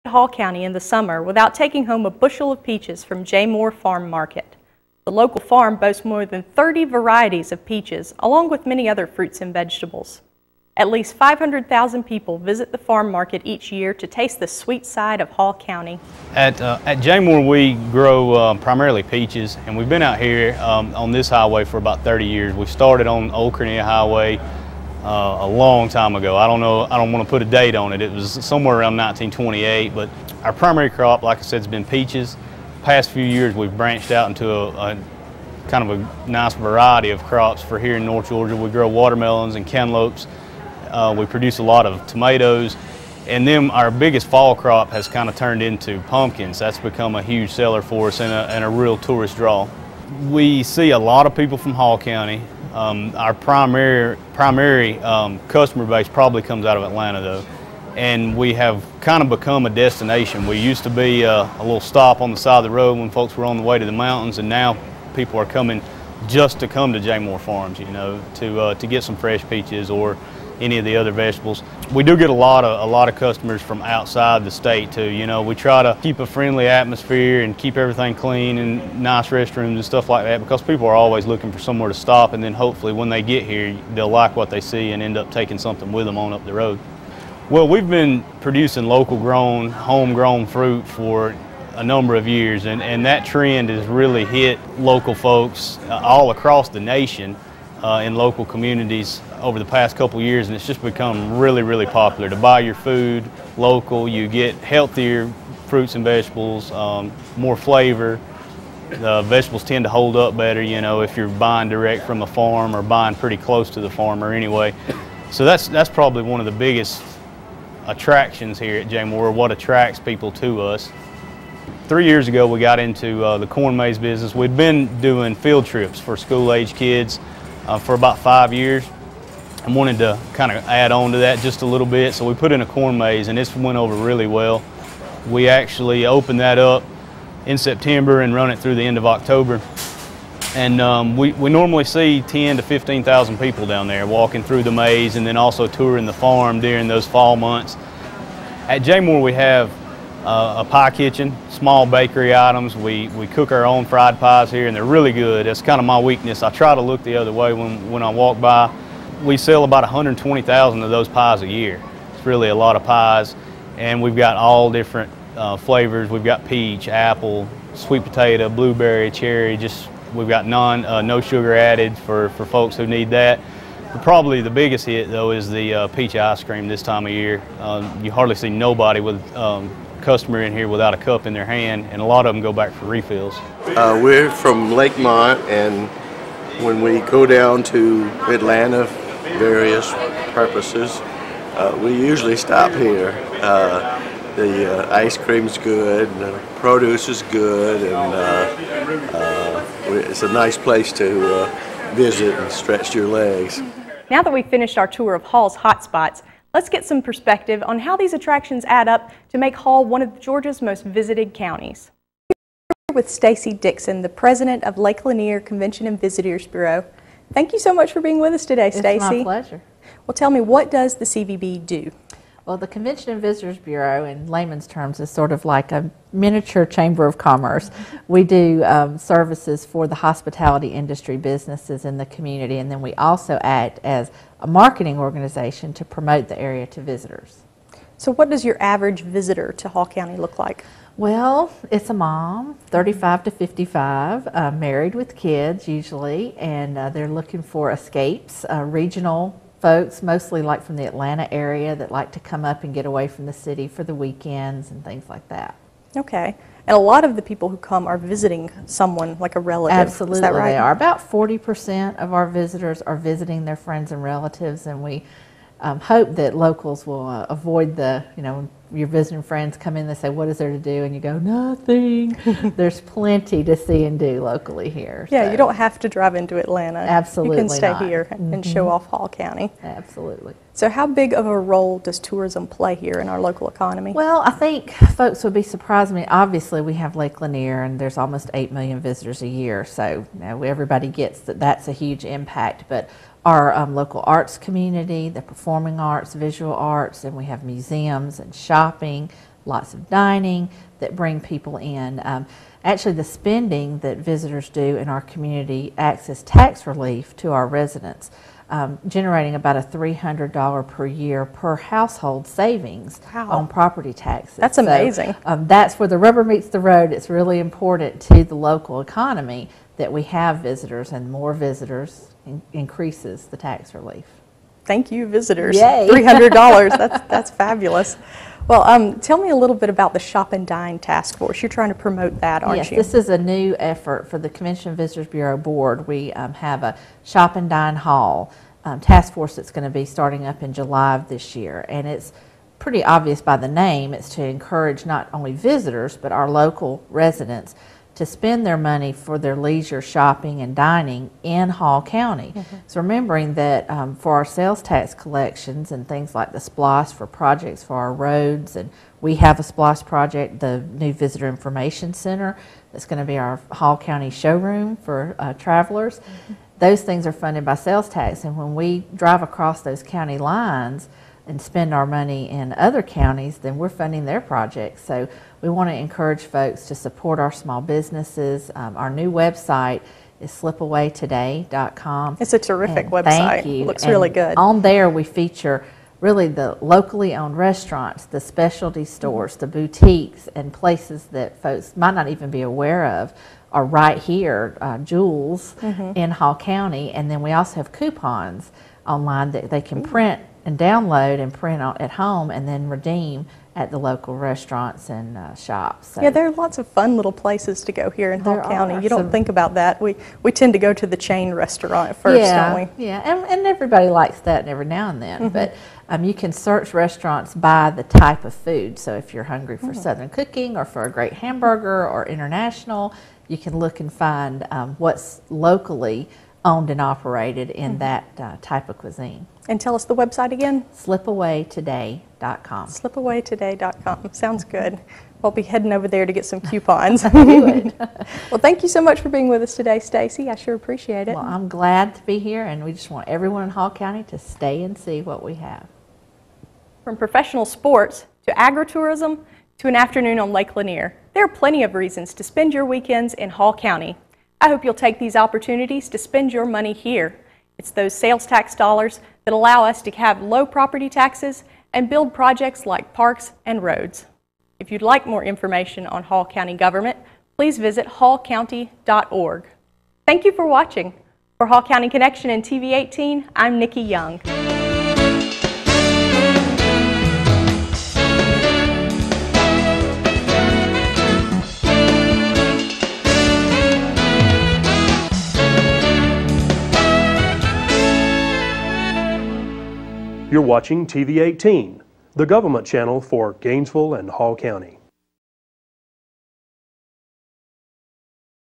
Hall County in the summer without taking home a bushel of peaches from J. Moore Farm Market. The local farm boasts more than 30 varieties of peaches, along with many other fruits and vegetables. At least 500,000 people visit the farm market each year to taste the sweet side of Hall County. At J. Moore, we grow primarily peaches, and we've been out here on this highway for about 30 years. We started on Old Cornelia Highway a long time ago. I don't want to put a date on it. It was somewhere around 1928, but our primary crop, like I said, has been peaches. Past few years, we've branched out into a kind of a nice variety of crops for here in North Georgia. We grow watermelons and cantaloupes. We produce a lot of tomatoes, and then our biggest fall crop has kind of turned into pumpkins. That's become a huge seller for us and a real tourist draw. We see a lot of people from Hall County. Our primary customer base probably comes out of Atlanta though, and we have kind of become a destination. We used to be a little stop on the side of the road when folks were on the way to the mountains, and now people are coming just to come to J. Moore Farms, you know, to get some fresh peaches or any of the other vegetables. We do get a lot of customers from outside the state too. You know, we try to keep a friendly atmosphere and keep everything clean and nice restrooms and stuff like that, because people are always looking for somewhere to stop, and then hopefully when they get here they'll like what they see and end up taking something with them on up the road. Well, we've been producing local grown, homegrown fruit for a number of years, and that trend has really hit local folks all across the nation in local communities over the past couple years, and it's just become really, really popular to buy your food local. You get healthier fruits and vegetables, more flavor. The vegetables tend to hold up better, you know, if you're buying direct from a farm or buying pretty close to the farmer anyway. So that's probably one of the biggest attractions here at J. Moore, what attracts people to us. 3 years ago we got into the corn maze business. We'd been doing field trips for school-age kids for about 5 years. I wanted to kind of add on to that just a little bit, so we put in a corn maze, and this went over really well. We actually opened that up in September and run it through the end of October. And we normally see 10 to 15,000 people down there walking through the maze, and then also touring the farm during those fall months. At J. Moore we have a pie kitchen, small bakery items. We cook our own fried pies here, and they're really good. That's kind of my weakness. I try to look the other way when I walk by. We sell about 120,000 of those pies a year. It's really a lot of pies, and we've got all different flavors. We've got peach, apple, sweet potato, blueberry, cherry. We've got no sugar added for folks who need that. But probably the biggest hit though is the peach ice cream this time of year. You hardly see nobody with customer in here without a cup in their hand, and a lot of them go back for refills. We're from Lakemont, and when we go down to Atlanta for various purposes, we usually stop here. The ice cream's good, and the produce is good, and it's a nice place to visit and stretch your legs. Now that we've finished our tour of Hall's hotspots, let's get some perspective on how these attractions add up to make Hall one of Georgia's most visited counties. We're with Stacy Dixon, the president of Lake Lanier Convention and Visitors Bureau. Thank you so much for being with us today, Stacy. It's my pleasure. Well, tell me, what does the CVB do? Well, the Convention and Visitors Bureau, in layman's terms, is sort of like a miniature chamber of commerce. We do services for the hospitality industry businesses in the community, and then we also act as a marketing organization to promote the area to visitors. So what does your average visitor to Hall County look like? Well, it's a mom, 35 to 55, married with kids usually, and they're looking for escapes, regional folks, mostly like from the Atlanta area, that like to come up and get away from the city for the weekends and things like that. Okay. And a lot of the people who come are visiting someone, like a relative. Absolutely, is that right? They are. About 40% of our visitors are visiting their friends and relatives, and we hope that locals will avoid the, your visiting friends come in, they say, what is there to do? And you go, nothing. There's plenty to see and do locally here. Yeah, so. You don't have to drive into Atlanta. Absolutely You can stay not. here and show off Hall County. Absolutely. So how big of a role does tourism play here in our local economy? Well, I think folks would be surprised. I mean, obviously we have Lake Lanier, and there's almost 8 million visitors a year, so everybody gets that that's a huge impact. But our local arts community, the performing arts, visual arts, and we have museums and shopping, lots of dining that bring people in. Actually, the spending that visitors do in our community acts as tax relief to our residents, generating about a $300 per year per household savings on property taxes. That's amazing. So, that's where the rubber meets the road. It's really important to the local economy that we have visitors, and more visitors increases the tax relief. Thank you, visitors. Yay. $300. That's fabulous. Well, tell me a little bit about the Shop and Dine Task Force. You're trying to promote that, aren't you? Yes, this is a new effort for the Convention and Visitors Bureau Board. We have a Shop and Dine Hall task force that's going to be starting up in July of this year. And it's pretty obvious by the name. It's to encourage not only visitors, but our local residents to spend their money for their leisure shopping and dining in Hall County. So remembering that for our sales tax collections and things like the SPLOST for projects for our roads, and we have a SPLOST project, the new Visitor Information Center, that's going to be our Hall County showroom for travelers. Those things are funded by sales tax, and when we drive across those county lines and spend our money in other counties, then we're funding their projects. So we want to encourage folks to support our small businesses. Our new website is slipawaytoday.com. It's a terrific website. Thank you. It looks really good. On there we feature really the locally owned restaurants, the specialty stores, the boutiques, and places that folks might not even be aware of are right here, Jewels in Hall County. And then we also have coupons online that they can print and download and print at home and then redeem at the local restaurants and shops. So yeah, there are lots of fun little places to go here in Hall County. You don't So, think about that. We tend to go to the chain restaurant at first, don't we? Yeah, and everybody likes that every now and then. But you can search restaurants by the type of food. So if you're hungry for Southern cooking or for a great hamburger or international, you can look and find what's locally owned and operated in that type of cuisine. And tell us the website again. Slipawaytoday.com. Slipawaytoday.com. Sounds good. We'll be heading over there to get some coupons. Good. Well, thank you so much for being with us today, Stacy. I sure appreciate it. Well, I'm glad to be here, and we just want everyone in Hall County to stay and see what we have. From professional sports to agritourism to an afternoon on Lake Lanier, there are plenty of reasons to spend your weekends in Hall County. I hope you'll take these opportunities to spend your money here. It's those sales tax dollars that allow us to have low property taxes and build projects like parks and roads. If you'd like more information on Hall County government, please visit hallcounty.org. Thank you for watching. For Hall County Connection and TV 18, I'm Nikki Young. You're watching TV 18, the government channel for Gainesville and Hall County.